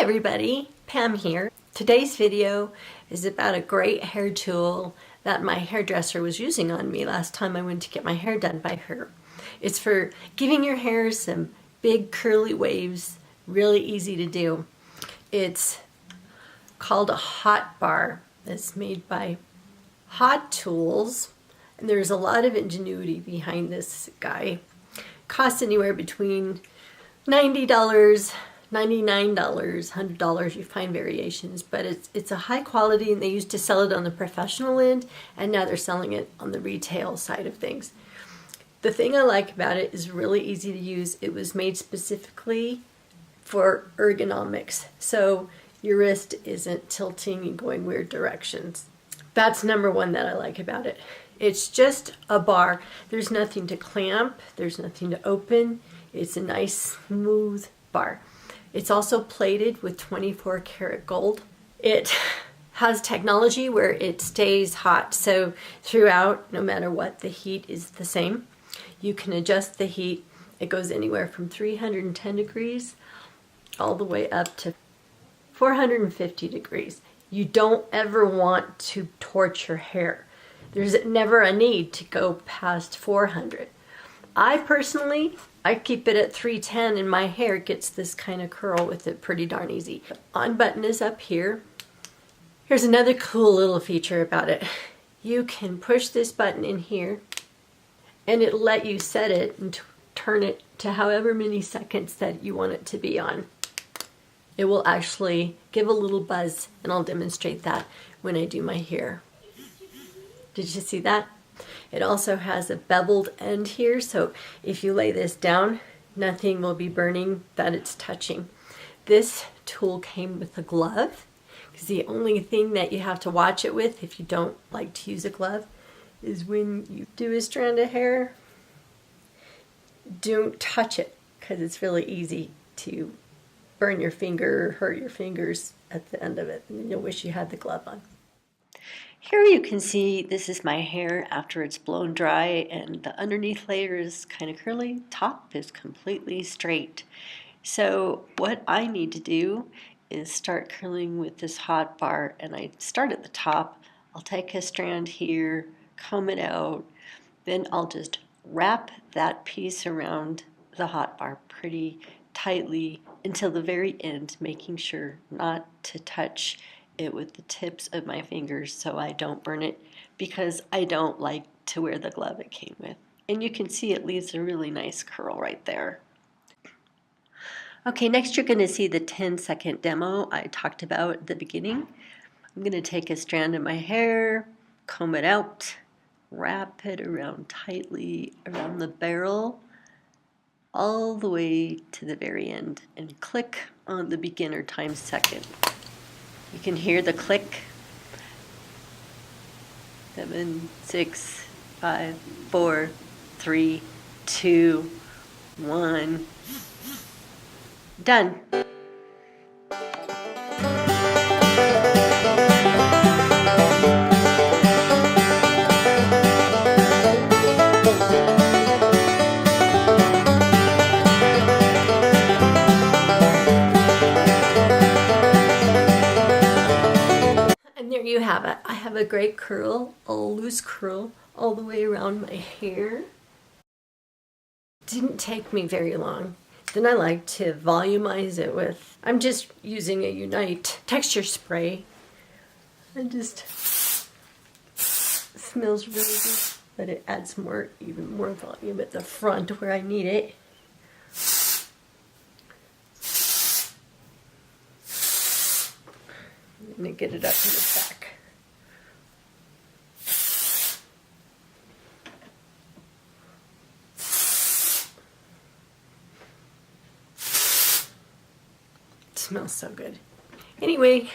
everybody, Pam here. Today's video is about a great hair tool that my hairdresser was using on me last time I went to get my hair done by her. It's for giving your hair some big curly waves, really easy to do. It's called a hot bar. It's made by Hot Tools, and there's a lot of ingenuity behind this guy. Costs anywhere between $90, $99, $100. You find variations, but it's a high quality, and they used to sell it on the professional end, and now they're selling it on the retail side of things. The thing I like about it is really easy to use. It was made specifically for ergonomics, so your wrist isn't tilting and going weird directions. That's number one that I like about it. It's just a bar. There's nothing to clamp, there's nothing to open. It's a nice smooth bar. It's also plated with 24 karat gold. It has technology where it stays hot, so throughout, no matter what, the heat is the same. You can adjust the heat. It goes anywhere from 310 degrees all the way up to 450 degrees. You don't ever want to torch your hair. There's never a need to go past 400. I keep it at 310, and my hair gets this kind of curl with it pretty darn easy. On button is up here. Here's another cool little feature about it. You can push this button in here, and it'll let you set it and turn it to however many seconds that you want it to be on. It will actually give a little buzz, and I'll demonstrate that when I do my hair. Did you see that? It also has a beveled end here, so if you lay this down, nothing will be burning that it's touching. This tool came with a glove, because the only thing that you have to watch it with if you don't like to use a glove is when you do a strand of hair, don't touch it, because it's really easy to burn your finger or hurt your fingers at the end of it, and then you'll wish you had the glove on. Here you can see this is my hair after it's blown dry, and the underneath layer is kind of curly, top is completely straight. So what I need to do is start curling with this hot bar, and I start at the top. I'll take a strand here, comb it out, then I'll just wrap that piece around the hot bar pretty tightly until the very end, making sure not to touch it with the tips of my fingers so I don't burn it, because I don't like to wear the glove it came with. And you can see it leaves a really nice curl right there. Okay, next you're going to see the 10-second demo I talked about at the beginning. I'm going to take a strand of my hair, comb it out, wrap it around tightly around the barrel all the way to the very end, and click on the beginner times second. You can hear the click. 7, 6, 5, 4, 3, 2, 1. Done. There you have it. I have a great curl, a loose curl, all the way around my hair. Didn't take me very long. Then I like to volumize it with, I'm just using a Unite texture spray. It just smells really good, but it adds even more volume at the front where I need it. I'm going to get it up in the back. It smells so good. Anyway,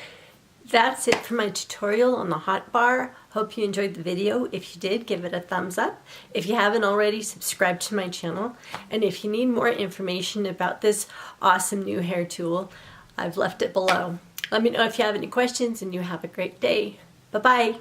that's it for my tutorial on the hot bar. Hope you enjoyed the video. If you did, give it a thumbs up. If you haven't already, subscribe to my channel. And if you need more information about this awesome new hair tool, I've left it below. Let me know if you have any questions, and you have a great day. Bye-bye.